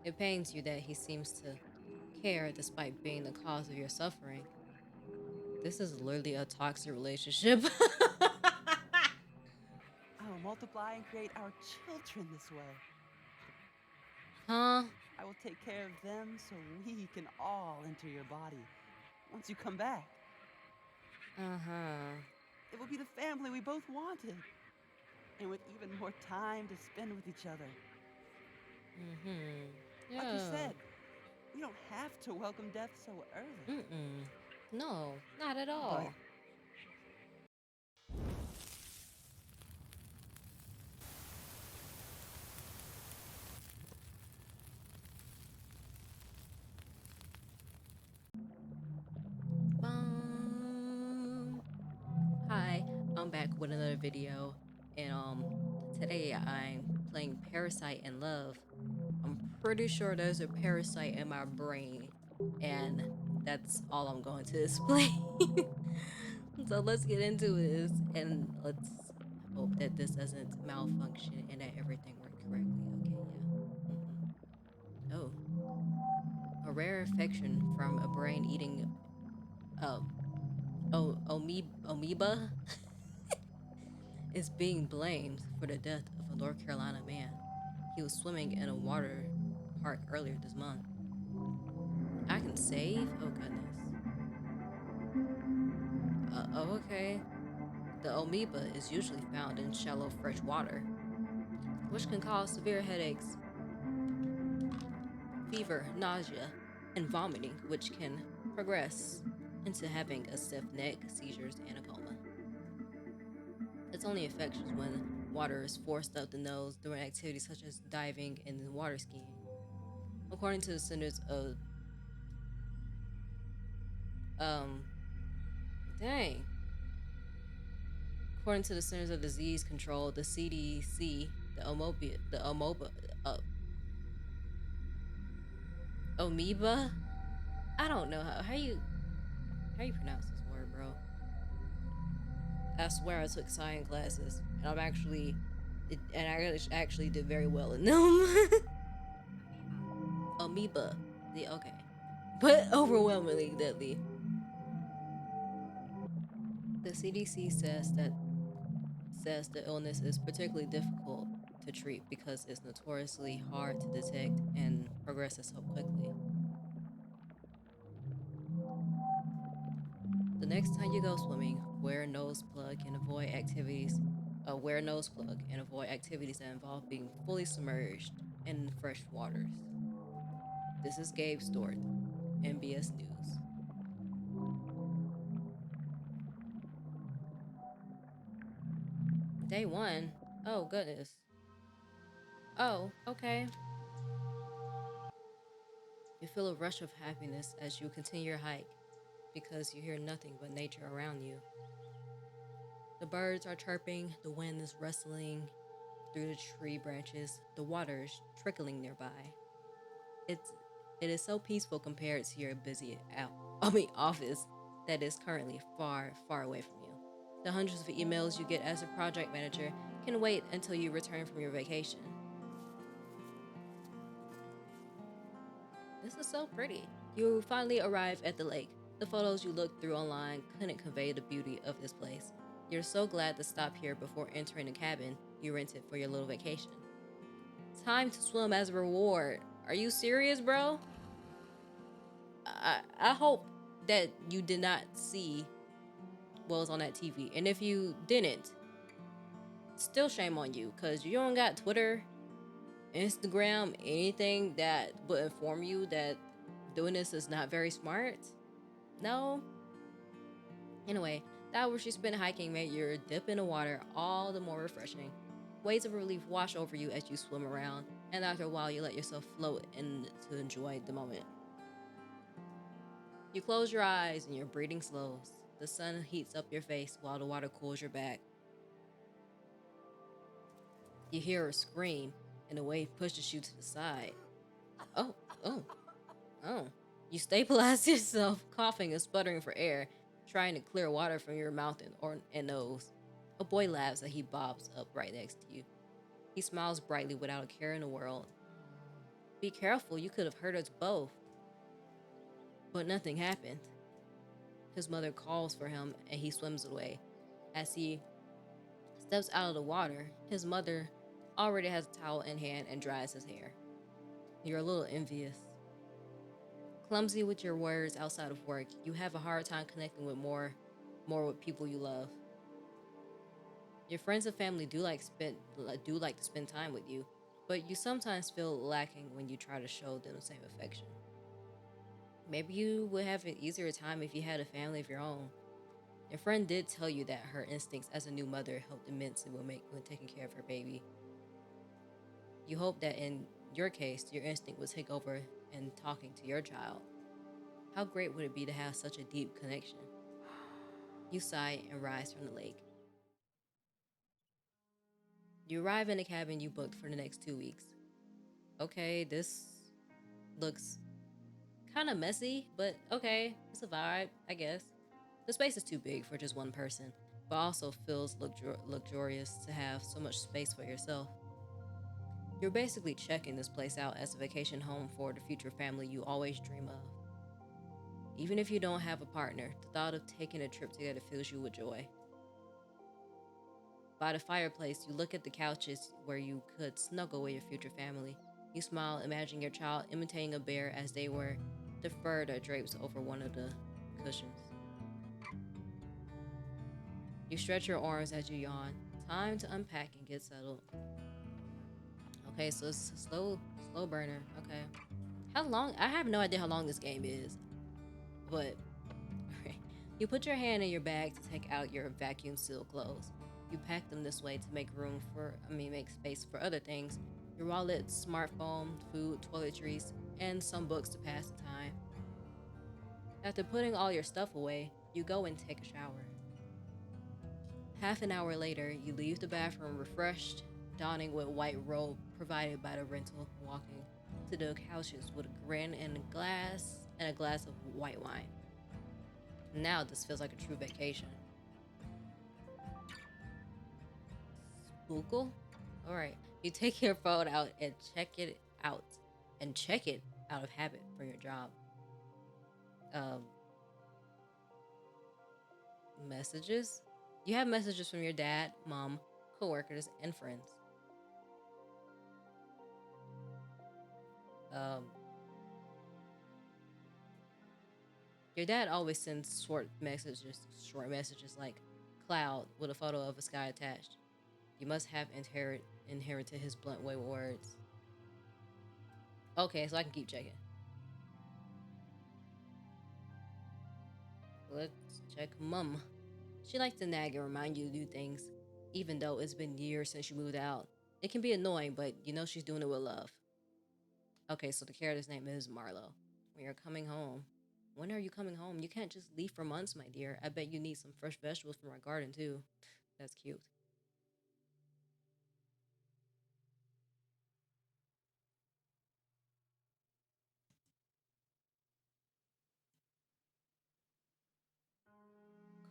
It pains you that he seems to care despite being the cause of your suffering. This is literally a toxic relationship. I will multiply and create our children this way. Huh? I will take care of them so we can all enter your body once you come back. Uh-huh. It will be the family we both wanted, and with even more time to spend with each other. Mm-hmm. Like you Yeah. said, we don't have to welcome death so early. Mm-mm. No, not at But all. Um, Hi, I'm back with another video, and today I'm playing Parasite in Love. I'm pretty sure there's a parasite in my brain, and that's all I'm going to explain. So let's get into this, and let's hope that this doesn't malfunction and that everything worked correctly. Okay, yeah. Oh, a rare infection from a brain-eating um amoeba is being blamed for the death of a North Carolina man. He was swimming in a water park earlier this month. I can save? Oh, goodness. Oh, okay. The amoeba is usually found in shallow fresh water, which can cause severe headaches, fever, nausea, and vomiting, which can progress into having a stiff neck, seizures, and a coma. It's only infectious when water is forced up the nose during activities such as diving and water skiing. According to the Centers of um dang. According to the Centers of Disease Control, the CDC, uh, amoeba. I don't know how you pronounce this word, bro. I swear I took science classes, and I actually did very well in them. Amoeba, the okay, but overwhelmingly deadly. The CDC says the illness is particularly difficult to treat because it's notoriously hard to detect and progresses so quickly. The next time you go swimming, wear a nose plug and avoid activities that involve being fully submerged in fresh waters. This is Gabe Stewart, NBS News. Day one. Oh goodness. Oh, okay. You feel a rush of happiness as you continue your hike because you hear nothing but nature around you. The birds are chirping, the wind is rustling through the tree branches, the water is trickling nearby. It's it is so peaceful compared to your busy office that is currently far, far away from you. The hundreds of emails you get as a project manager can wait until you return from your vacation. This is so pretty. You finally arrive at the lake. The photos you looked through online couldn't convey the beauty of this place. You're so glad to stop here before entering the cabin you rented for your little vacation. Time to swim as a reward. Are you serious, bro? I hope that you did not see what was on that TV. And if you didn't, still shame on you because you don't got Twitter, Instagram, anything that would inform you that doing this is not very smart. No. Anyway, the hours you spend hiking made your dip in the water all the more refreshing. Waves of relief wash over you as you swim around, and after a while, you let yourself float in to enjoy the moment. You close your eyes and your breathing slows. The sun heats up your face while the water cools your back. You hear a scream, and the wave pushes you to the side. Oh, oh, oh. You stabilize yourself, coughing and sputtering for air, trying to clear water from your mouth and nose. A boy laughs as he bobs up right next to you. He smiles brightly without a care in the world. Be careful, you could have hurt us both. But nothing happened. His mother calls for him and he swims away. As he steps out of the water, his mother already has a towel in hand and dries his hair. You're a little envious. Clumsy with your words outside of work, you have a hard time connecting with more with people you love. Your friends and family do like to spend time with you, but you sometimes feel lacking when you try to show them the same affection. Maybe you would have an easier time if you had a family of your own. Your friend did tell you that her instincts as a new mother helped immensely when taking care of her baby. You hope that in your case, your instinct would take over in talking to your child. How great would it be to have such a deep connection? You sigh and rise from the lake. You arrive in a cabin you booked for the next 2 weeks. Okay, this looks kind of messy, but okay, it's a vibe, I guess. The space is too big for just one person, but also feels luxurious to have so much space for yourself. You're basically checking this place out as a vacation home for the future family you always dream of. Even if you don't have a partner, the thought of taking a trip together fills you with joy. By the fireplace, you look at the couches where you could snuggle with your future family. You smile, imagining your child imitating a bear as they wear the fur that drapes over one of the cushions. You stretch your arms as you yawn. Time to unpack and get settled. Okay, so it's a slow burner. Okay. How long? I have no idea how long this game is, but you put your hand in your bag to take out your vacuum sealed clothes. You pack them this way to make space for other things. Your wallet, smartphone, food, toiletries, and some books to pass the time. After putting all your stuff away, you go and take a shower. Half an hour later, you leave the bathroom refreshed, donning with white robe provided by the rental, walking to the couches with a grin and a glass of white wine. Now this feels like a true vacation. Google? Alright. You take your phone out and out. Check it out of habit for your job. Um, Messages? You have messages from your dad, mom, coworkers, and friends. Um, your dad always sends short messages like cloud with a photo of a sky attached. You must have inherited his blunt way with words. Okay, so I can keep checking. Let's check mum. She likes to nag and remind you to do things, even though it's been years since you moved out. It can be annoying, but you know she's doing it with love. Okay, so the character's name is Marlo. When you're coming home. When are you coming home? You can't just leave for months, my dear. I bet you need some fresh vegetables from our garden, too. That's cute.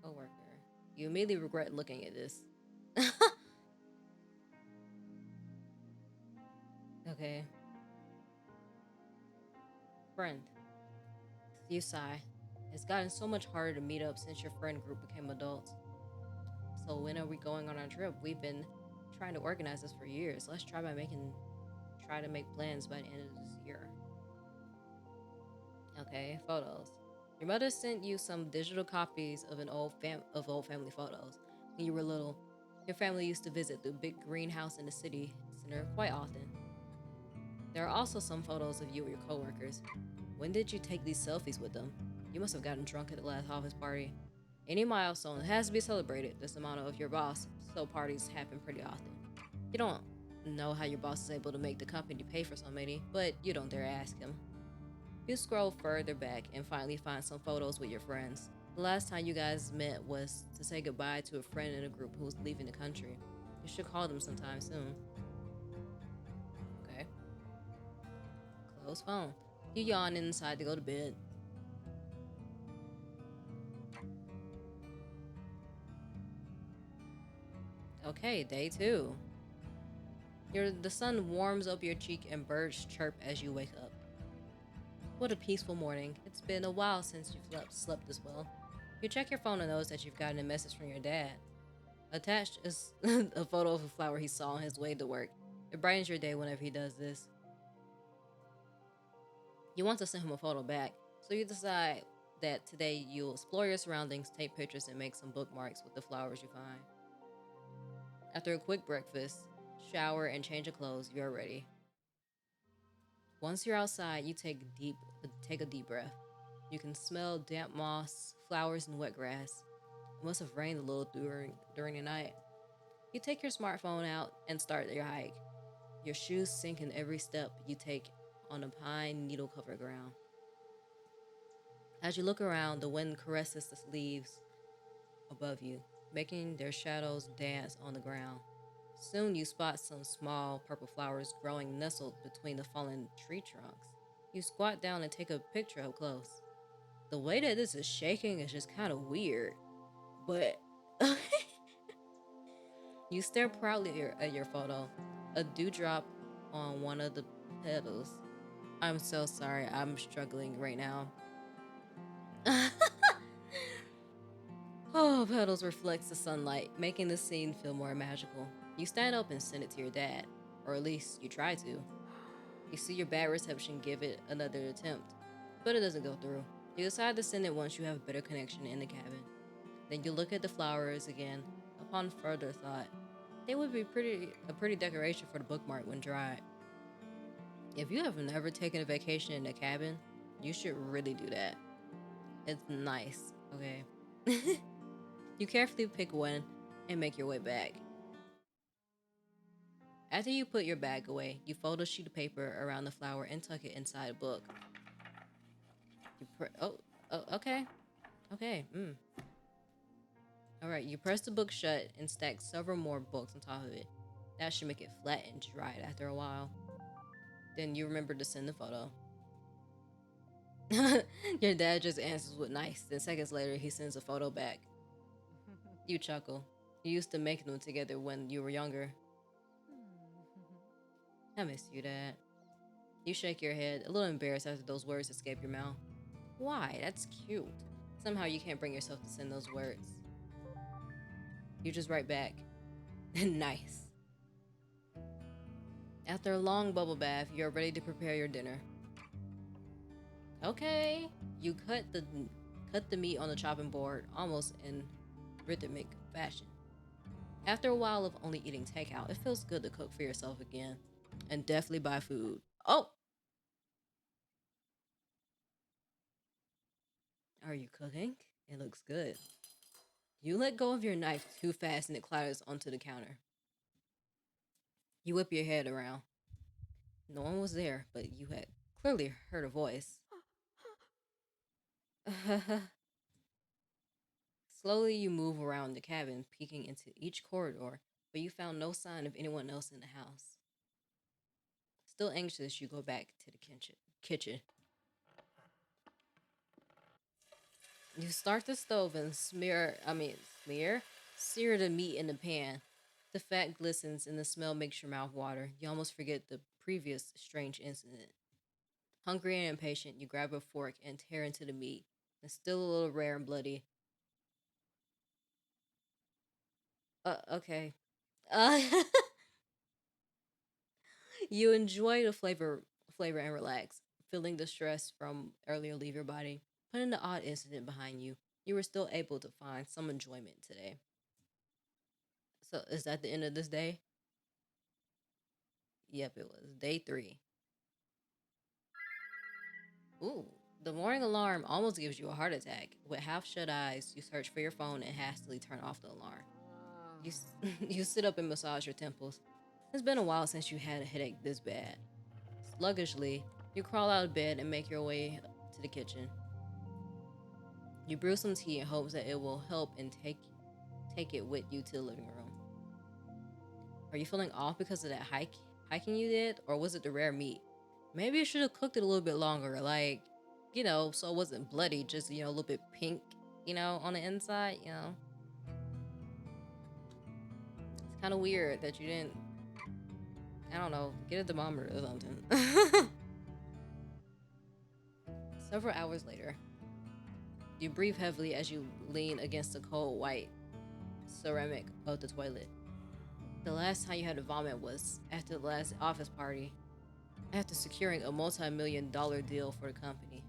Coworker. You immediately regret looking at this. Okay. Friend. You sigh. It's gotten so much harder to meet up since your friend group became adults. So when are we going on our trip? We've been trying to organize this for years. Let's try to make plans by the end of this year. Okay, photos. Your mother sent you some digital copies of old family photos. When you were little, your family used to visit the big greenhouse in the city center quite often. There are also some photos of you and your coworkers. When did you take these selfies with them? You must have gotten drunk at the last office party. Any milestone has to be celebrated. This amount of your boss, so parties happen pretty often. You don't know how your boss is able to make the company pay for so many, but you don't dare ask him. You scroll further back and finally find some photos with your friends. The last time you guys met was to say goodbye to a friend in a group who was leaving the country. You should call them sometime soon. Okay. Close phone. You yawn inside to go to bed. Okay, day two. The sun warms up your cheek and birds chirp as you wake up. What a peaceful morning. It's been a while since you've slept this well. You check your phone and notice that you've gotten a message from your dad. Attached is a photo of a flower he saw on his way to work. It brightens your day whenever he does this. You want to send him a photo back, so you decide that today you'll explore your surroundings, take pictures, and make some bookmarks with the flowers you find. After a quick breakfast, shower, and change of clothes, you're ready. Once you're outside, you take a deep breath. You can smell damp moss, flowers, and wet grass. It must have rained a little during the night. You take your smartphone out and start your hike. Your shoes sink in every step you take on the pine needle covered ground. As you look around, the wind caresses the leaves above you, making their shadows dance on the ground. Soon you spot some small purple flowers growing nestled between the fallen tree trunks. You squat down and take a picture up close. The way that this is shaking is just kind of weird, but you stare proudly at your photo, a dewdrop on one of the petals. I'm so sorry, I'm struggling right now. Oh, petals reflects the sunlight, making the scene feel more magical. You stand up and send it to your dad, or at least you try to. You see your bad reception give it another attempt, but it doesn't go through. You decide to send it once you have a better connection in the cabin. Then you look at the flowers again. Upon further thought, they would be a pretty decoration for the bookmark when dried. If you have never taken a vacation in a cabin, you should really do that. It's nice, okay? You carefully pick one and make your way back. After you put your bag away, you fold a sheet of paper around the flower and tuck it inside a book. Oh, okay. Okay, Alright, you press the book shut and stack several more books on top of it. That should make it flat and dried after a while. Then you remember to send the photo. Your dad just answers with nice. Then seconds later, he sends a photo back. You chuckle. You used to make them together when you were younger. I miss you, Dad. You shake your head, a little embarrassed after those words escape your mouth. Why? That's cute. Somehow you can't bring yourself to send those words. You just write back. Nice. After a long bubble bath, you're ready to prepare your dinner. Okay. You cut the meat on the chopping board, almost in rhythmic fashion. After a while of only eating takeout, it feels good to cook for yourself again. And definitely buy food. Oh! Are you cooking? It looks good. You let go of your knife too fast and it clatters onto the counter. You whip your head around. No one was there, but you had clearly heard a voice. Slowly, you move around the cabin, peeking into each corridor, but you found no sign of anyone else in the house. Still anxious, you go back to the kitchen. You start the stove and sear the meat in the pan. The fat glistens and the smell makes your mouth water. You almost forget the previous strange incident. Hungry and impatient, you grab a fork and tear into the meat. It's still a little rare and bloody. Okay. Uh, you enjoy the flavor and relax, feeling the stress from earlier leave your body. Putting the odd incident behind you, you were still able to find some enjoyment today. So is that the end of this day? Yep, it was day 3. Ooh, the morning alarm almost gives you a heart attack. With half shut eyes, you search for your phone and hastily turn off the alarm. You sit up and massage your temples. It's been a while since you had a headache this bad. Sluggishly, you crawl out of bed and make your way to the kitchen. You brew some tea in hopes that it will help and take it with you to the living room. Are you feeling off because of that hiking you did, or was it the rare meat? Maybe you should have cooked it a little bit longer, like, so it wasn't bloody, just a little bit pink, on the inside. It's kind of weird that you didn't I don't know, get a thermometer or something. Several hours later, you breathe heavily as you lean against the cold white ceramic of the toilet. The last time you had to vomit was after the last office party, after securing a multi-million-dollar deal for the company.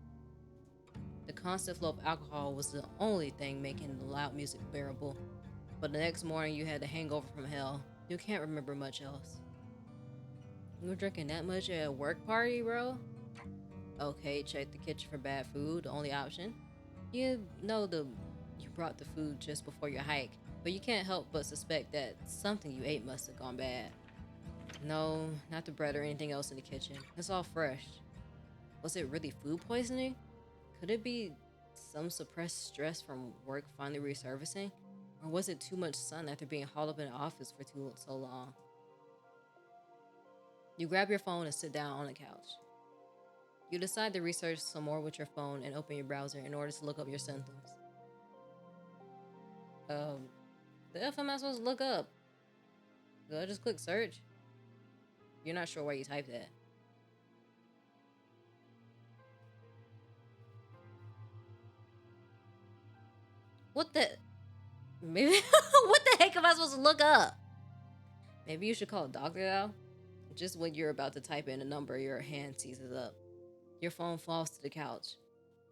The constant flow of alcohol was the only thing making the loud music bearable, but the next morning you had the hangover from hell. You can't remember much else. You were drinking that much at a work party, bro? Okay, check the kitchen for bad food, the only option. You know you brought the food just before your hike, but you can't help but suspect that something you ate must have gone bad. No, not the bread or anything else in the kitchen. It's all fresh. Was it really food poisoning? Could it be some suppressed stress from work finally resurfacing? Or was it too much sun after being hauled up in the office for so long? You grab your phone and sit down on the couch. You decide to research some more with your phone and open your browser in order to look up your symptoms. Um, the F am I supposed to look up? Did I just click search? You're not sure where you typed that. What the? Maybe. What the heck am I supposed to look up? Maybe you should call a doctor now. Just when you're about to type in a number, your hand seizes up. Your phone falls to the couch.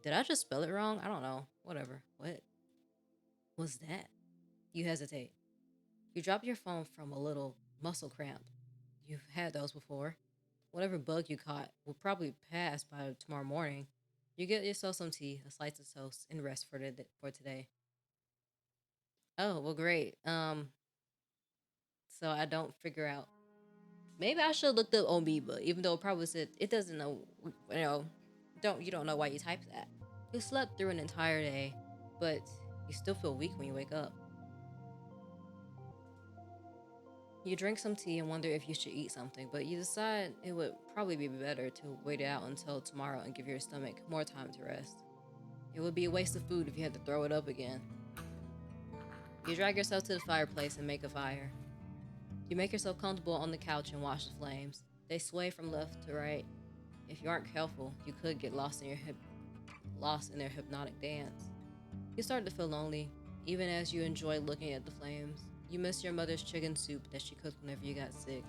Did I just spell it wrong? I don't know. Whatever. What was that? You hesitate. You drop your phone from a little muscle cramp. You've had those before. Whatever bug you caught will probably pass by tomorrow morning. You get yourself some tea, a slice of toast, and rest for today. Oh, well, great. So I don't figure out. Maybe I should look up amoeba, even though it probably said it doesn't know. You know, you don't know why you typed that. You slept through an entire day, but you still feel weak when you wake up. You drink some tea and wonder if you should eat something, but you decide it would probably be better to wait it out until tomorrow and give your stomach more time to rest. It would be a waste of food if you had to throw it up again. You drag yourself to the fireplace and make a fire. You make yourself comfortable on the couch and watch the flames. They sway from left to right. If you aren't careful, you could get lost in their hypnotic dance. You start to feel lonely, even as you enjoy looking at the flames. You miss your mother's chicken soup that she cooked whenever you got sick.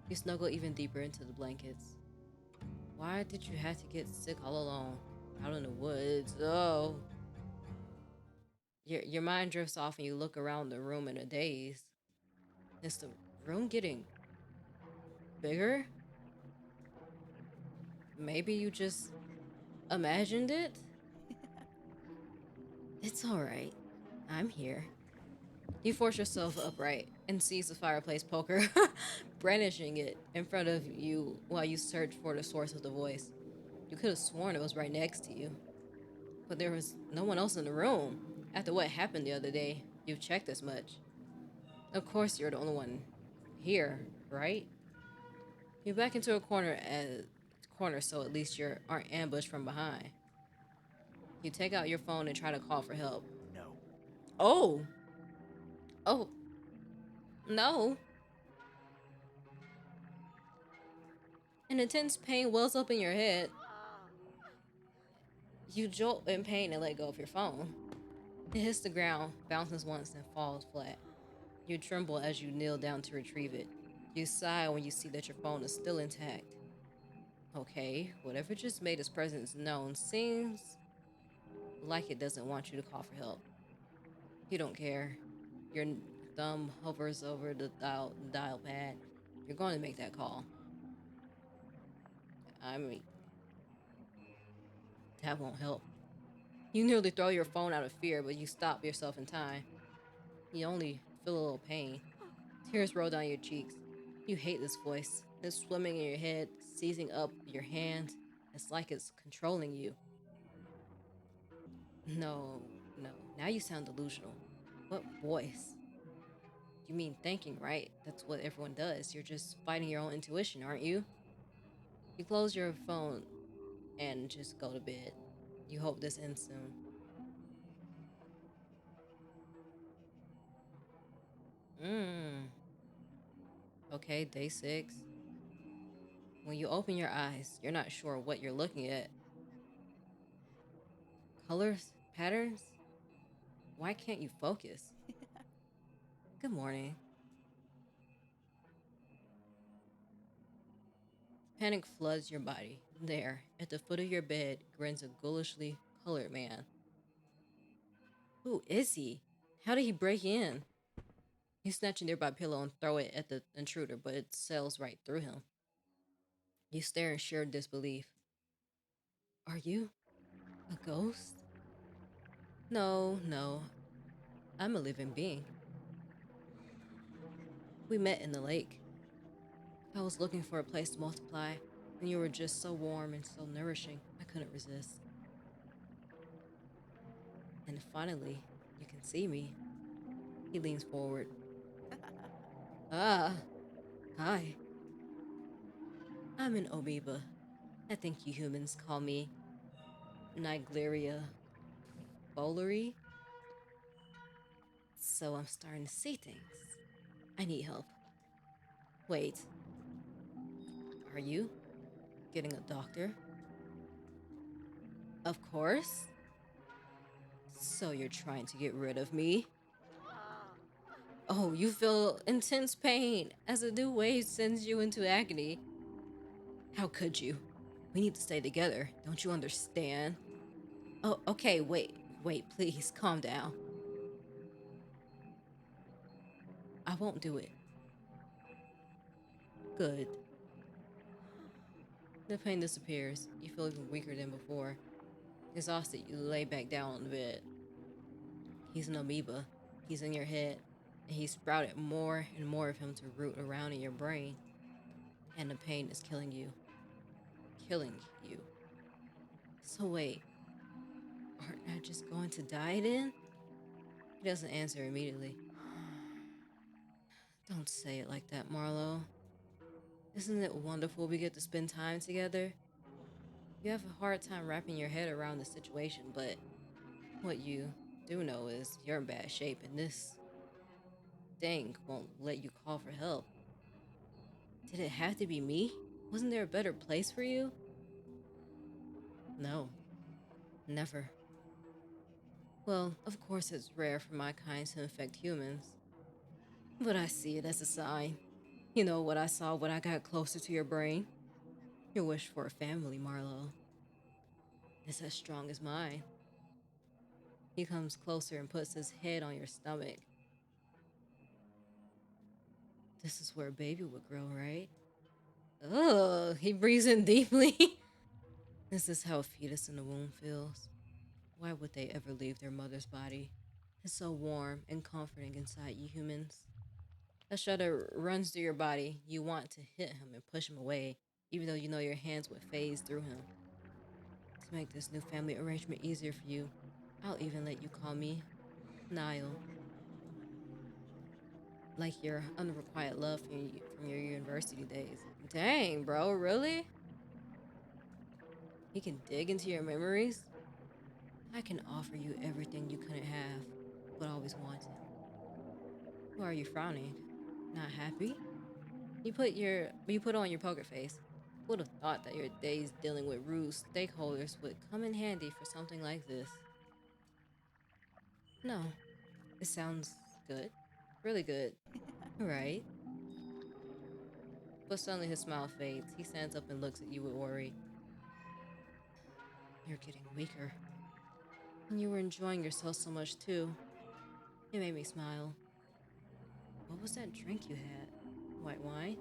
You snuggle even deeper into the blankets. Why did you have to get sick all alone? Out in the woods. Oh. Your mind drifts off and you look around the room in a daze. Is the room getting bigger? Maybe you just imagined it? It's alright. I'm here. You force yourself upright and seize the fireplace poker, brandishing it in front of you while you search for the source of the voice. You could have sworn it was right next to you, but there was no one else in the room. After what happened the other day, you've checked as much. Of course, you're the only one here, right? You back into a corner so at least you aren't ambushed from behind. You take out your phone and try to call for help. No. Oh, oh, no. An intense pain wells up in your head. You jolt in pain and let go of your phone. It hits the ground, bounces once, and falls flat. You tremble as you kneel down to retrieve it. You sigh when you see that your phone is still intact. Okay, whatever just made its presence known seems like it doesn't want you to call for help. You don't care. Your thumb hovers over the dial pad. You're going to make that call. I mean, that won't help. You nearly throw your phone out of fear, but you stop yourself in time. You only feel a little pain. Tears roll down your cheeks. You hate this voice. It's swimming in your head, seizing up your hand. It's like it's controlling you. No, no. Now you sound delusional. What voice? You mean thinking, right? That's what everyone does. You're just fighting your own intuition, aren't you? You close your phone and just go to bed. You hope this ends soon. Mmm. Okay, day 6. When you open your eyes, you're not sure what you're looking at. Colors? Patterns? Why can't you focus? Good morning. Panic floods your body. There, at the foot of your bed, grins a ghoulishly colored man. Who is he? How did he break in? You snatch a nearby pillow and throw it at the intruder, but it sails right through him. You stare in sheer disbelief. Are you a ghost? No, no. I'm a living being. We met in the lake. I was looking for a place to multiply, and you were just so warm and so nourishing, I couldn't resist. And finally, you can see me. He leans forward. Ah, hi. I'm an amoeba. I think you humans call me Nigleria fowleri. So I'm starting to see things. I need help. Wait, are you getting a doctor? Of course. So you're trying to get rid of me? Oh, you feel intense pain as a new wave sends you into agony. How could you? We need to stay together. Don't you understand? Oh, okay, wait, please, calm down. I won't do it. Good. The pain disappears. You feel even weaker than before. Exhausted, you lay back down on the bed. He's an amoeba. He's in your head. And he's sprouted more and more of him to root around in your brain. And the pain is killing you. Killing you. So wait, aren't I just going to die then? He doesn't answer immediately. Don't say it like that, Marlo. Isn't it wonderful we get to spend time together? You have a hard time wrapping your head around the situation, but what you do know is you're in bad shape and this thing won't let you call for help. Did it have to be me? Wasn't there a better place for you? No, never. Well, of course it's rare for my kind to infect humans, but I see it as a sign. You know what I saw when I got closer to your brain? Your wish for a family, Marlo. It's as strong as mine. He comes closer and puts his head on your stomach. This is where a baby would grow, right? Ugh, he breathes in deeply. This is how a fetus in the womb feels. Why would they ever leave their mother's body? It's so warm and comforting inside you humans. A shudder runs through your body. You want to hit him and push him away, even though you know your hands would phase through him. To make this new family arrangement easier for you, I'll even let you call me Niall, like your unrequited love from your university days. Dang, bro, really? He can dig into your memories? I can offer you everything you couldn't have, but always wanted. Why are you frowning? Not happy? You put on your poker face. Who would have thought that your days dealing with rude stakeholders would come in handy for something like this? No, it sounds good. Really good. Right? But suddenly his smile fades. He stands up and looks at you with worry. You're getting weaker. And you were enjoying yourself so much too. It made me smile. What was that drink you had? White wine?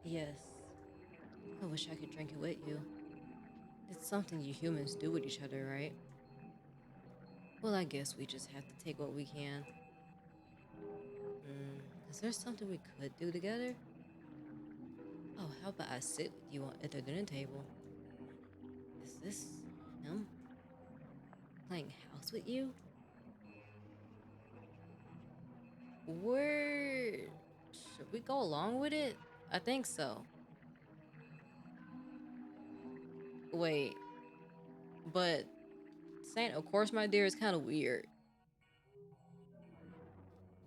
Yes. I wish I could drink it with you. It's something you humans do with each other, right? Well, I guess we just have to take what we can. Is there something we could do together? Oh, how about I sit with you at the dinner table? Is this him playing house with you? Where should we go along with it? I think so. Wait, but saying "of course, my dear" is kind of weird.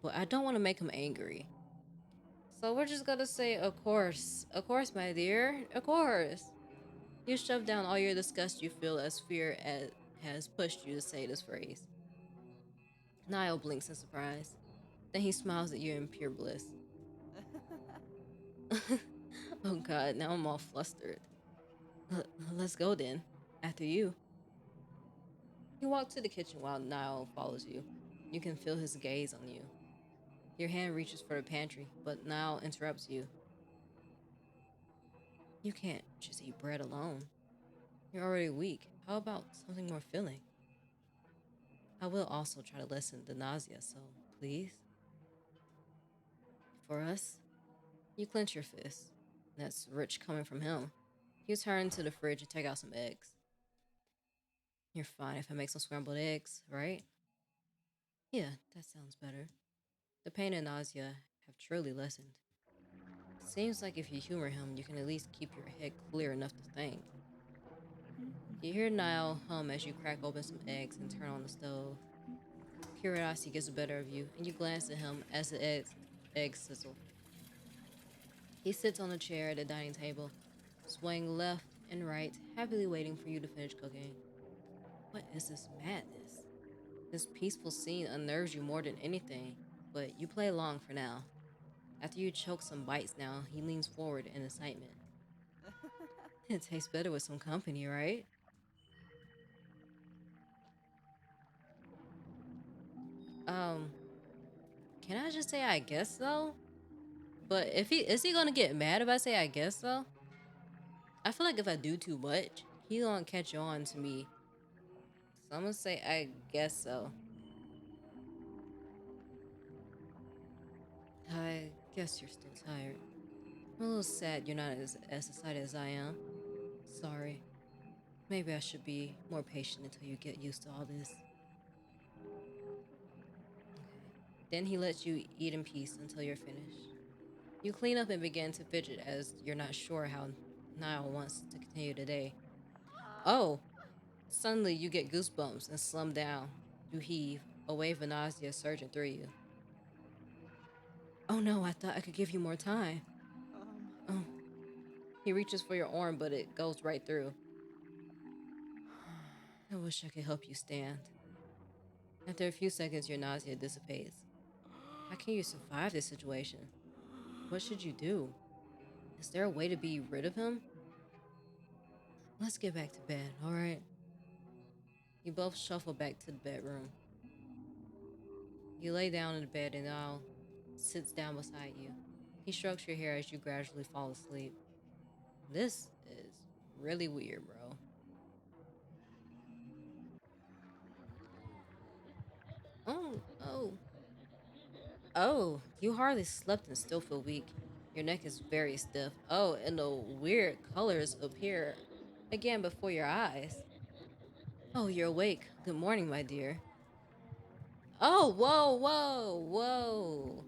But I don't want to make him angry. So we're just gonna say, of course, my dear, of course. You shove down all your disgust you feel as has pushed you to say this phrase. Niall blinks in surprise. Then he smiles at you in pure bliss. Oh god, now I'm all flustered. Let's go then. After you. You walk to the kitchen while Niall follows you. You can feel his gaze on you. Your hand reaches for the pantry, but Niall interrupts you. You can't just eat bread alone. You're already weak. How about something more filling? I will also try to lessen the nausea, so please? For us? You clench your fist. That's rich coming from him. You turn to the fridge and take out some eggs. You're fine if I make some scrambled eggs, right? Yeah, that sounds better. The pain and nausea have truly lessened. Seems like if you humor him, you can at least keep your head clear enough to think. You hear Niall hum as you crack open some eggs and turn on the stove. Curiosity gets the better of you, and you glance at him as the eggs sizzle. He sits on a chair at the dining table, swaying left and right, happily waiting for you to finish cooking. What is this madness? This peaceful scene unnerves you more than anything, but you play along for now. After you choke some bites now, he leans forward in excitement. It tastes better with some company, right? Um, can I just say I guess so? But if he is he gonna get mad if I say I guess so? I feel like if I do too much, he gonna catch on to me. So I'm gonna say I guess so. I guess you're still tired. I'm a little sad you're not as excited as I am. Sorry. Maybe I should be more patient until you get used to all this. Okay. Then he lets you eat in peace until you're finished. You clean up and begin to fidget as you're not sure how Niall wants to continue today. Oh, suddenly you get goosebumps and slump down. You heave, a wave of nausea surging through you. Oh no, I thought I could give you more time. um, Oh, he reaches for your arm, but it goes right through. I wish I could help you stand. After a few seconds, your nausea dissipates. How can you survive this situation? What should you do? Is there a way to be rid of him? Let's get back to bed, alright? You both shuffle back to the bedroom. You lay down in the bed and Al sits down beside you. He strokes your hair as you gradually fall asleep. This is really weird, bro. Oh, oh, oh, you hardly slept and still feel weak. Your neck is very stiff. Oh, and the weird colors appear again before your eyes. Oh, you're awake. Good morning, my dear. Oh, whoa, whoa, whoa.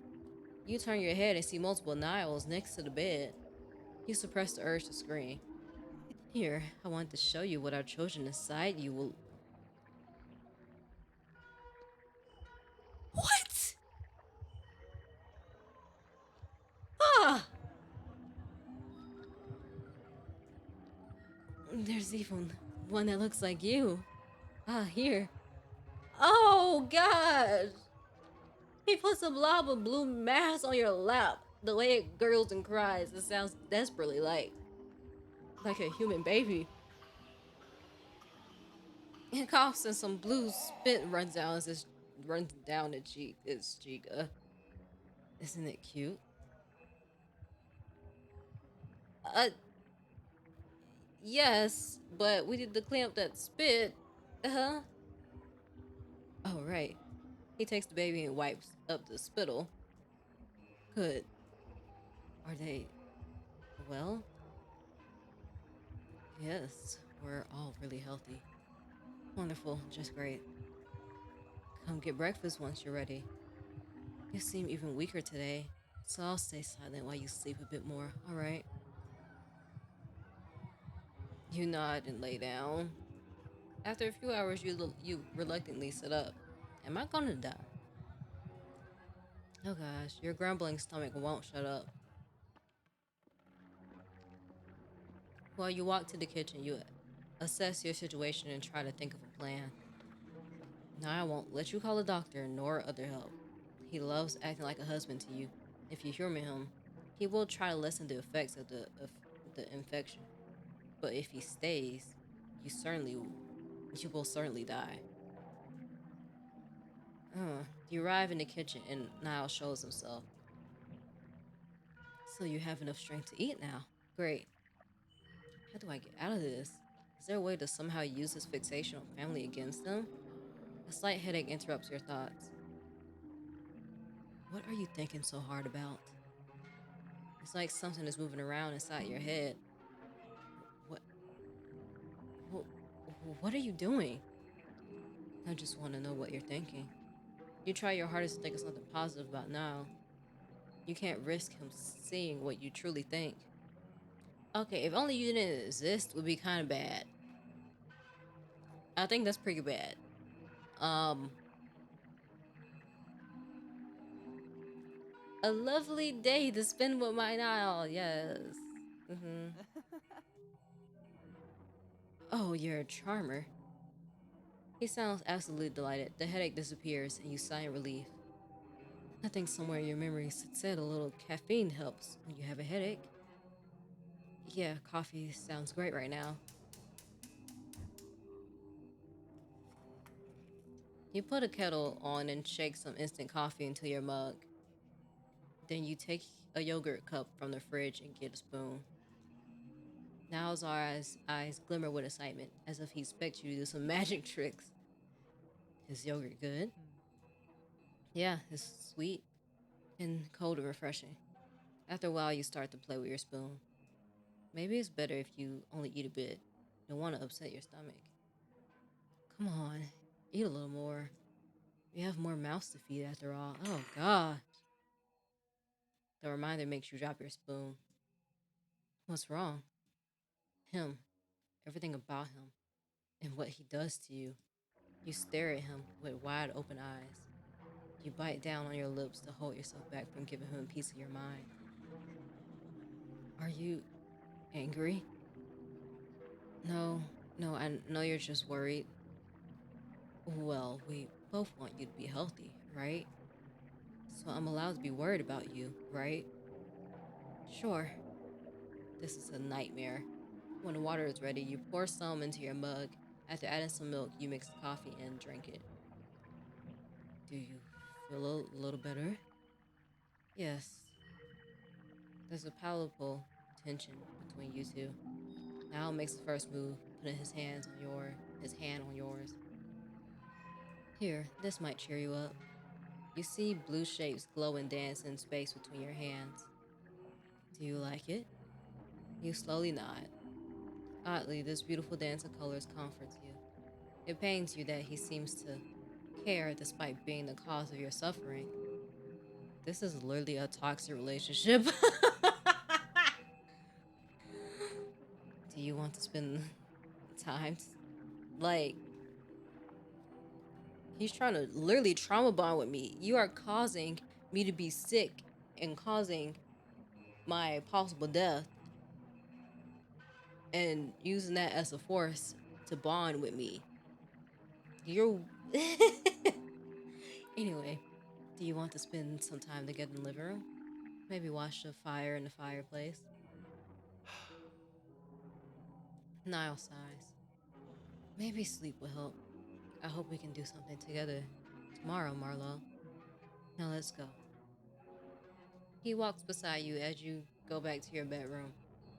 You turn your head and see multiple Niles next to the bed. You suppress the urge to scream. Here, I want to show you what our children inside you will. What? Ah! There's even one that looks like you. Ah, here. Oh, gosh! He puts a blob of blue mass on your lap. The way it gurgles and cries, it sounds desperately like a human baby. It coughs and some blue spit runs down its cheek. Isn't it cute? Uh, yes, but we need to clean up that spit. Uh-huh. Oh, right. He takes the baby and wipes up the spittle. Good. Are they well? Yes, we're all really healthy. Wonderful, just great. Come get breakfast once you're ready. You seem even weaker today, so I'll stay silent while you sleep a bit more, alright? You nod and lay down. After a few hours, you reluctantly sit up. Am I gonna die? Oh gosh, your grumbling stomach won't shut up. While you walk to the kitchen, you assess your situation and try to think of a plan. Now, I won't let you call a doctor nor other help. He loves acting like a husband to you. If you humor him, he will try to lessen the effects of the infection. But if he stays, you will certainly die. You arrive in the kitchen and Niall shows himself. So you have enough strength to eat now. Great. How do I get out of this? Is there a way to somehow use this fixation on family against him? A slight headache interrupts your thoughts. What are you thinking so hard about? It's like something is moving around inside your head. What what what are you doing? I just want to know what you're thinking. You try your hardest to think of something positive about Niall. You can't risk him seeing what you truly think. Okay, if only you didn't exist would be kind of bad. I think that's pretty bad. Um, a lovely day to spend with my Nile. Yes. Oh, you're a charmer. He sounds absolutely delighted. The headache disappears, and you sigh in relief. I think somewhere in your memory said a little caffeine helps when you have a headache. Yeah, coffee sounds great right now. You put a kettle on and shake some instant coffee into your mug. Then you take a yogurt cup from the fridge and get a spoon. Now Zara's eyes glimmer with excitement, as if he expects you to do some magic tricks. Is yogurt good? Mm. Yeah, it's sweet and cold and refreshing. After a while, you start to play with your spoon. Maybe it's better if you only eat a bit. You don't want to upset your stomach. Come on, eat a little more. We have more mouths to feed after all. Oh, God. The reminder makes you drop your spoon. What's wrong? Him. Everything about him. And what he does to you. You stare at him with wide open eyes. You bite down on your lips to hold yourself back from giving him a piece of your mind. Are you angry? No, no, I know you're just worried. Well, we both want you to be healthy, right? So I'm allowed to be worried about you, right? Sure. This is a nightmare. When the water is ready, you pour some into your mug. After adding some milk, you mix the coffee and drink it. Do you feel a little better? Yes. There's a palpable tension between you two. Now makes the first move, putting his hand on yours. Here, this might cheer you up. You see blue shapes glow and dance in space between your hands. Do you like it? You slowly nod. Oddly, this beautiful dance of colors comforts you. It pains you that he seems to care despite being the cause of your suffering. This is literally a toxic relationship. Do you want to spend time? Like, he's trying to literally trauma bond with me. You are causing me to be sick and causing my possible death and using that as a force to bond with me. You're. Anyway, do you want to spend some time together in the living room? Maybe watch the fire in the fireplace? Niall sighs. Maybe sleep will help. I hope we can do something together tomorrow, Marlo. Now let's go. He walks beside you as you go back to your bedroom.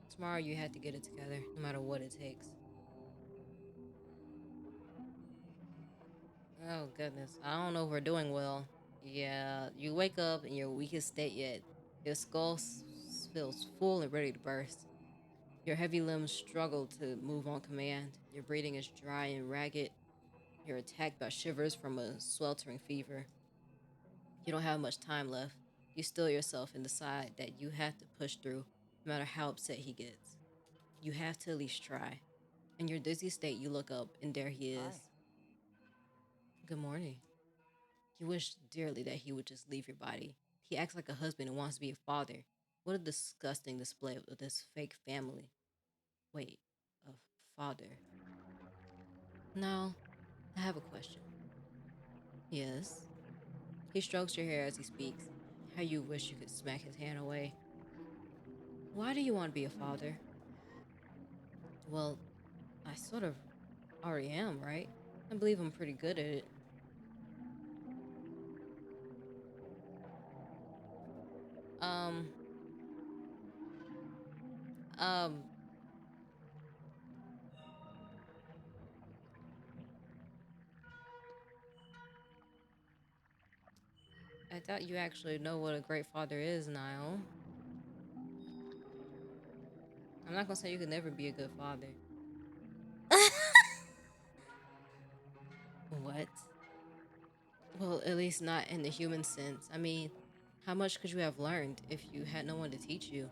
Tomorrow you have to get it together, no matter what it takes. Oh goodness, I don't know if we're doing well. Yeah, you wake up in your weakest state yet. Your feels full and ready to burst. Your heavy limbs struggle to move on command. Your breathing is dry and ragged. You're attacked by shivers from a sweltering fever. You don't have much time left. You still yourself and decide that you have to push through, no matter how upset he gets. You have to at least try. In your dizzy state, you look up, and there he is. Hi. Good morning. You wish dearly that he would just leave your body. He acts like a husband and wants to be a father. What a disgusting display of this fake family. Wait, a father. Now, I have a question. Yes. He strokes your hair as he speaks. How you wish you could smack his hand away. Why do you want to be a father? Well, I sort of already am, right? I believe I'm pretty good at it. Um, um, I thought you actually know what a great father is, Niall. I'm not gonna say you could never be a good father. What? Well, at least not in the human sense. I mean, how much could you have learned if you had no one to teach you?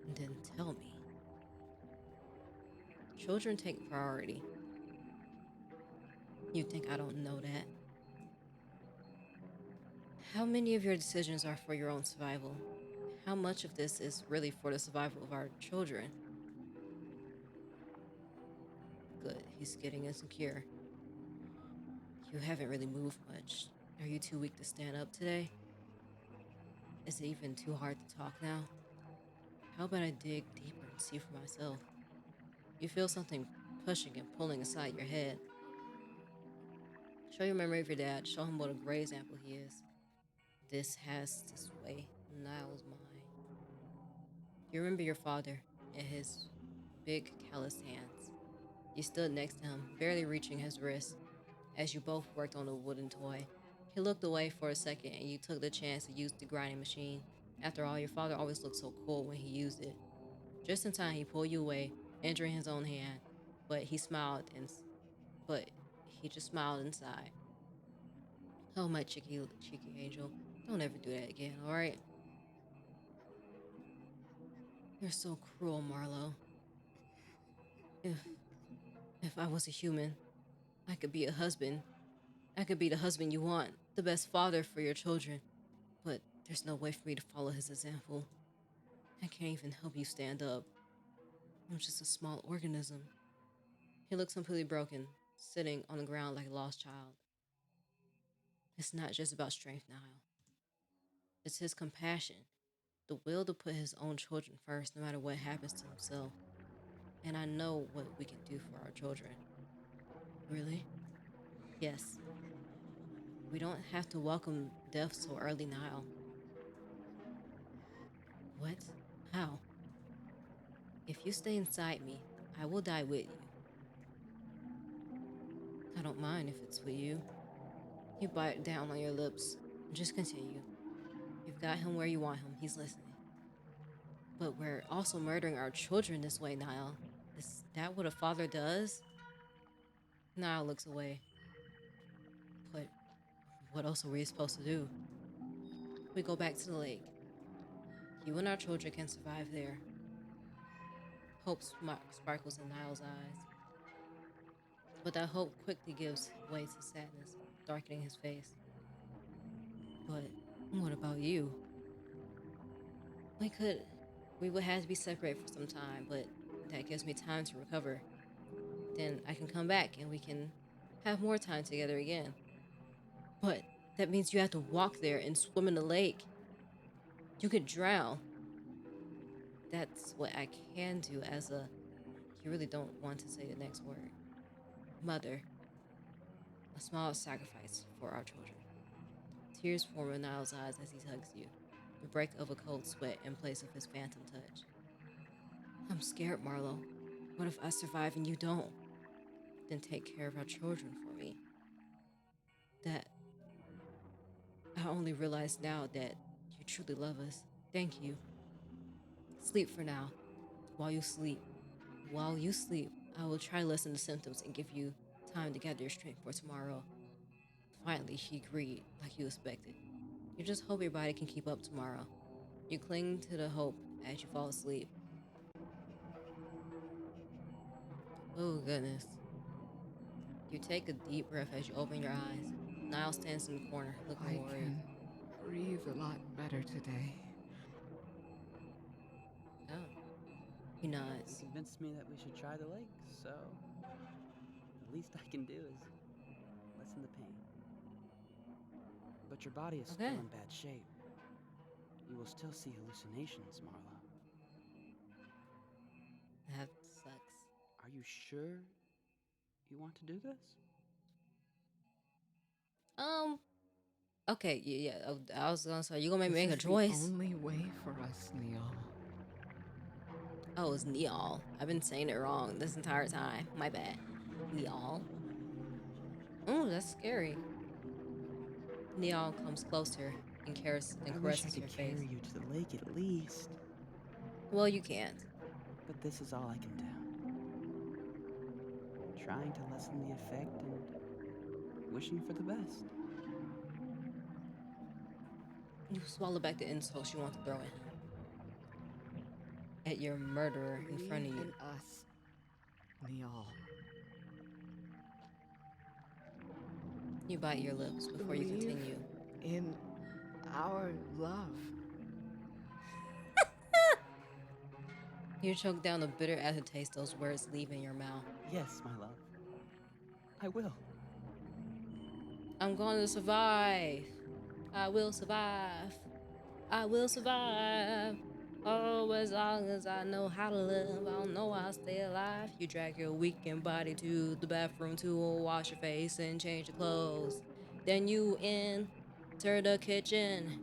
And then tell me. Children take priority. You think I don't know that? How many of your decisions are for your own survival? How much of this is really for the survival of our children? Good, he's getting insecure. You haven't really moved much. Are you too weak to stand up today? Is it even too hard to talk now? How about I dig deeper and see for myself? You feel something pushing and pulling aside your head. Show your memory of your dad. Show him what a great example he is. This has to sway Niall's mind. You remember your father and his big calloused hands. You stood next to him, barely reaching his wrist, as you both worked on a wooden toy. He looked away for a second and you took the chance to use the grinding machine. After all, your father always looked so cool when he used it. Just in time, he pulled you away, injuring his own hand, but he smiled and but he just smiled inside. Oh, my cheeky angel, don't ever do that again, all right? You're so cruel, Marlowe. If if I was a human, I could be a husband. I could be the husband you want, the best father for your children. But there's no way for me to follow his example. I can't even help you stand up. I'm just a small organism. He looks completely broken, sitting on the ground like a lost child. It's not just about strength, Niall. It's his compassion, the will to put his own children first, no matter what happens to himself. And I know what we can do for our children. Really? Yes. We don't have to welcome death so early, Niall. What? How? If you stay inside me, I will die with you. I don't mind if it's with you. You bite down on your lips. Just continue. You've got him where you want him. He's listening. But we're also murdering our children this way, Niall. Is that what a father does? Niall looks away. But what else are we supposed to do? We go back to the lake. You and our children can survive there. Hope sparkles in Niall's eyes. But that hope quickly gives way to sadness, darkening his face. But what about you? We could, we would have to be separated for some time, but that gives me time to recover. Then I can come back and we can have more time together again. But that means you have to walk there and swim in the lake. You could drown. That's what I can do as a. You really don't want to say the next word. Mother, a small sacrifice for our children. Tears form in Niall's eyes as he hugs you, the break of a cold sweat in place of his phantom touch. I'm scared, Marlowe. What if I survive and you don't? Then take care of our children for me. That I only realize now that you truly love us. Thank you. Sleep for now. While you sleep, while you sleep, I will try to lessen the symptoms and give you time to gather your strength for tomorrow. Finally, she agreed, like you expected. You just hope your body can keep up tomorrow. You cling to the hope as you fall asleep. Oh, goodness. You take a deep breath as you open your eyes. Niall stands in the corner, looking I worried. can breathe a lot better today. Oh. He You nods. convinced me that we should try the lake, so the least I can do is lessen the pain. But your body is still Okay. in bad shape. You will still see hallucinations, Marla. That sucks. Are you sure you want to do this? Um, okay, yeah. I was gonna say, you gonna This make a is the choice? only way for us, Neil. Oh, it's Neol. I've been saying it wrong this entire time. My bad. Neol. Oh, that's scary. Neol comes closer and cares and I wish I caresses could your face. carry you to the lake at least, Well, you can't. but this is all I can do. Trying to lessen the effect and wishing for the best. You swallow back the insult you want to throw at him. At your murderer in front Believe of you. in us, Neil. You bite your lips before you Believe continue. in our love. You choke down the bitter aftertaste those words leave in your mouth. Yes, my love. I will. I'm going to survive. I will survive. I will survive. Oh, as long as I know how to live, I'll know I'll stay alive. You drag your weakened body to the bathroom to wash your face and change your clothes. Then you enter the kitchen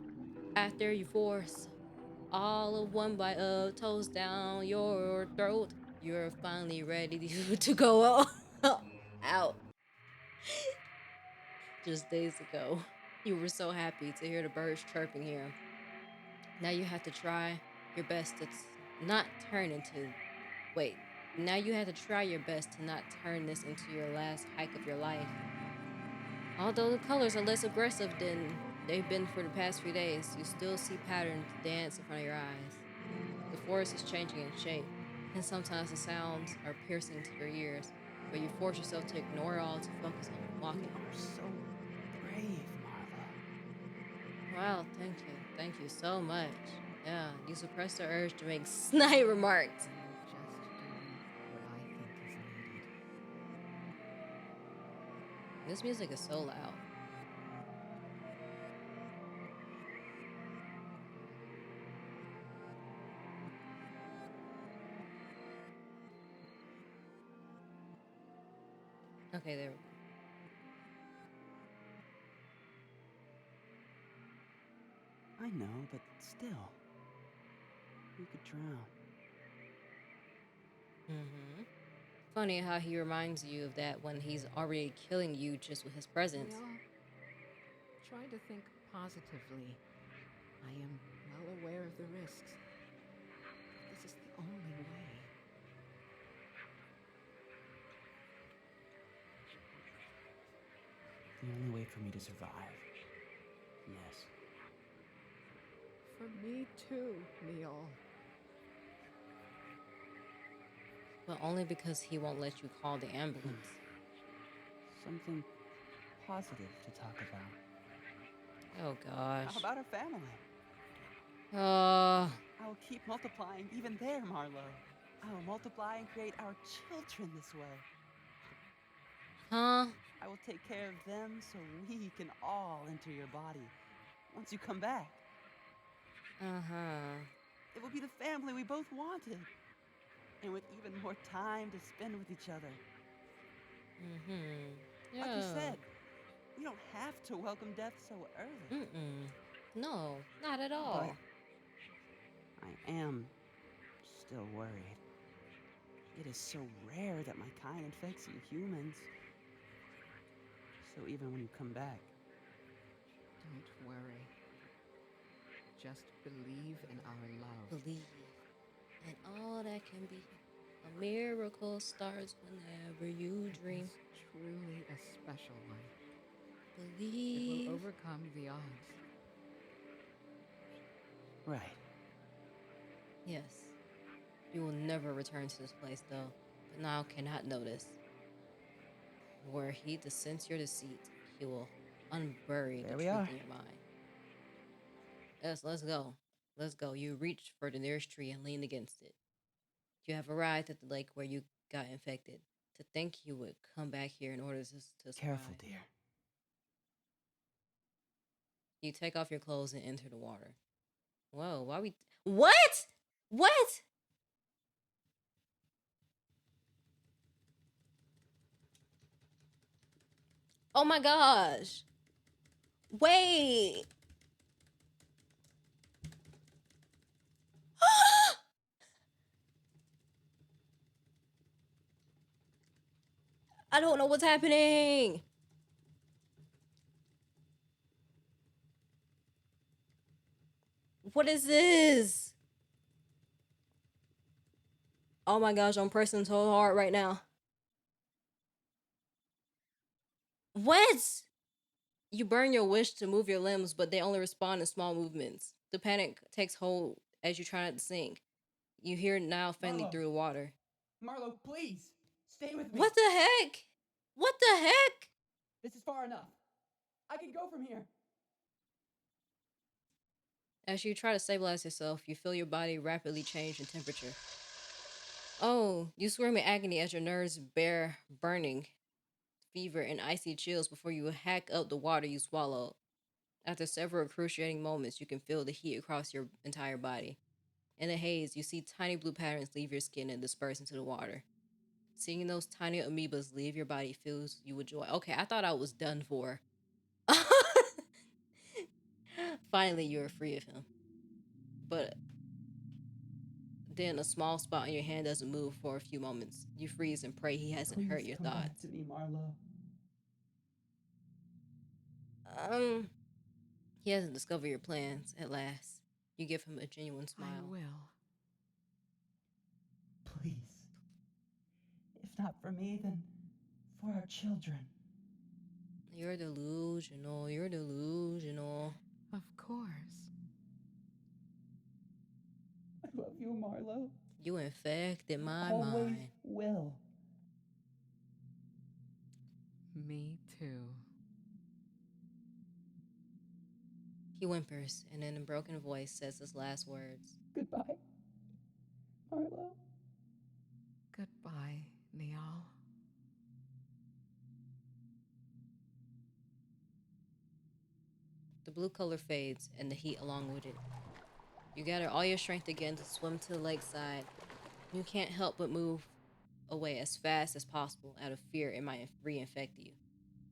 after you force all of one bite of toast down your throat. You're finally ready to go out. Just days ago, you were so happy to hear the birds chirping here. Now you have to try your best to not turn into. Wait, now you have to try your best to not turn this into your last hike of your life. Although the colors are less aggressive than they've been for the past few days, you still see patterns dance in front of your eyes. The forest is changing in shape, and sometimes the sounds are piercing to your ears, but you force yourself to ignore it all to focus on You walking. are so brave, Marla. Wow, thank you. Thank you so much. Yeah, you suppress the urge to make snide remarks. I'm just doing what I think is needed. This music is so loud. Okay, there we I know, but still, you could drown. go. Funny how he reminds you of that when he's already killing you just with his presence. Neil, try to think positively. I am well aware of the risks. This is the only way. The only way for me to survive. Yes. For me too, Neil. But only because he won't let you call the Hmm. ambulance. Something positive to talk about. Oh How gosh. about our family? Uh, I will keep multiplying even there, Marlo. I will multiply and create our children this way. huh? I will take care of them so we can all enter your body once you come back. Uh-huh. It will be the family we both wanted. And with even more time to spend with each other. Mm-hmm. Like you Yeah. said, we don't have to welcome death so early. Mm-mm. No, not at But all. I am still worried. It is so rare that my kind infects you humans. So even when you come back, Don't worry. Just believe in our love. Believe. And all that can be. A miracle starts whenever you It dream. is truly a special one. It will Believe. overcome the odds. right. Yes. You will never return to this place, though. But now cannot notice. Were he to sense your deceit, he will unbury the There we truth are. in your mind. Yes, let's go. Let's go. You reach for the nearest tree and lean against it. You have arrived at the lake where you got infected. To think you would come back here in order to Careful, survive. dear. You take off your clothes and enter the water. Whoa, why we. What? What? Oh my gosh. Wait. I don't know what's happening. What is this? Oh my gosh, I'm pressing so hard right now. What? You burn your wish to move your limbs, but they only respond in small movements. The panic takes hold as you try not to sink. You hear now faintly Marlo! through the water. Marlo, please! Stay with me! What the heck? What the heck? This is far enough. I can go from here. As you try to stabilize yourself, you feel your body rapidly change in temperature. Oh, you scream in agony as your nerves bear burning, fever, and icy chills before you hack up the water you swallowed. After several excruciating moments, you can feel the heat across your entire body. In the haze, you see tiny blue patterns leave your skin and disperse into the water. Seeing those tiny amoebas leave your body fills you with joy. Okay, I thought I was done for. Finally, you are free of him. But then a small spot on your hand doesn't move for a few moments. You freeze and pray he hasn't Please hurt your come back thoughts. to me, Marlo. Um, he hasn't discovered your plans at last. You give him a genuine I smile. will. Please. If not for me, then for our children. You're delusional. You're delusional. Of course. I love you, Marlo. You infected my Always mind. will. Me too. He whimpers and in a broken voice says his last words. Goodbye, Marlo. Goodbye, Niall. The blue color fades and the heat along with it. You gather all your strength again to swim to the lakeside. You can't help but move away as fast as possible out of fear it might reinfect you.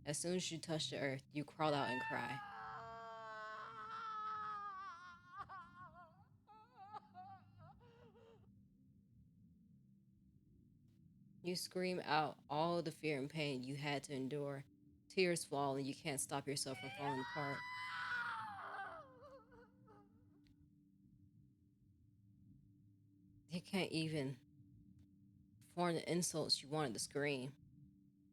As soon as you touch the earth, you crawl out and cry. You scream out all the fear and pain you had to endure. Tears fall and you can't stop yourself from falling apart. You can't even form the insults you wanted to scream.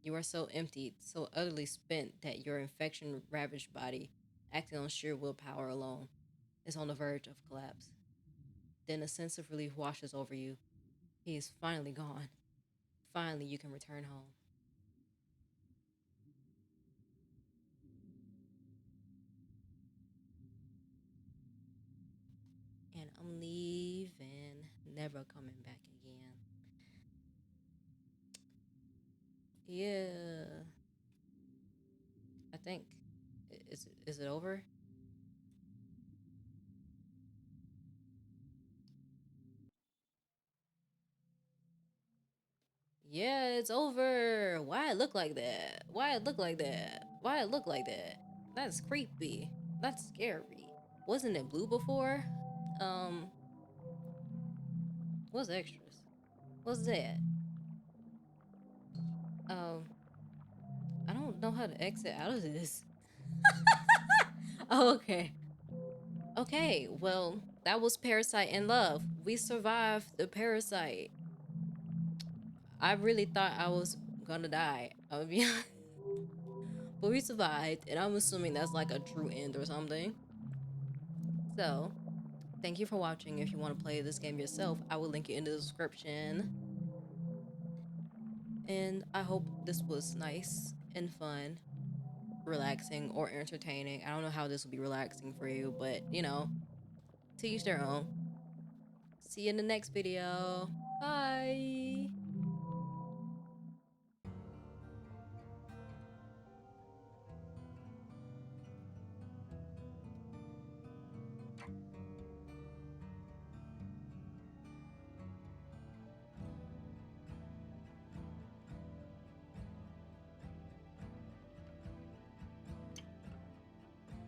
You are so emptied, so utterly spent that your infection ravaged body, acting on sheer willpower alone, is on the verge of collapse. Then a sense of relief washes over you. He is finally gone. Finally, you can return home. And I'm leaving, never coming back again. Yeah, I think. Is it over? Yeah, it's over. Why it look like that? Why it look like that? Why it look like that? That's creepy. That's scary. Wasn't it blue before? Um, what's extras? What's that? Um, I don't know how to exit out of this. Oh, okay. Okay, well, that was Parasite in Love. We survived the parasite. I really thought I was gonna die. I'll be honest. But we survived, and I'm assuming that's like a true end or something. So, thank you for watching. If you want to play this game yourself, I will link it in the description. And I hope this was nice and fun, relaxing, or entertaining. I don't know how this will be relaxing for you, but to each their own. See you in the next video. Bye.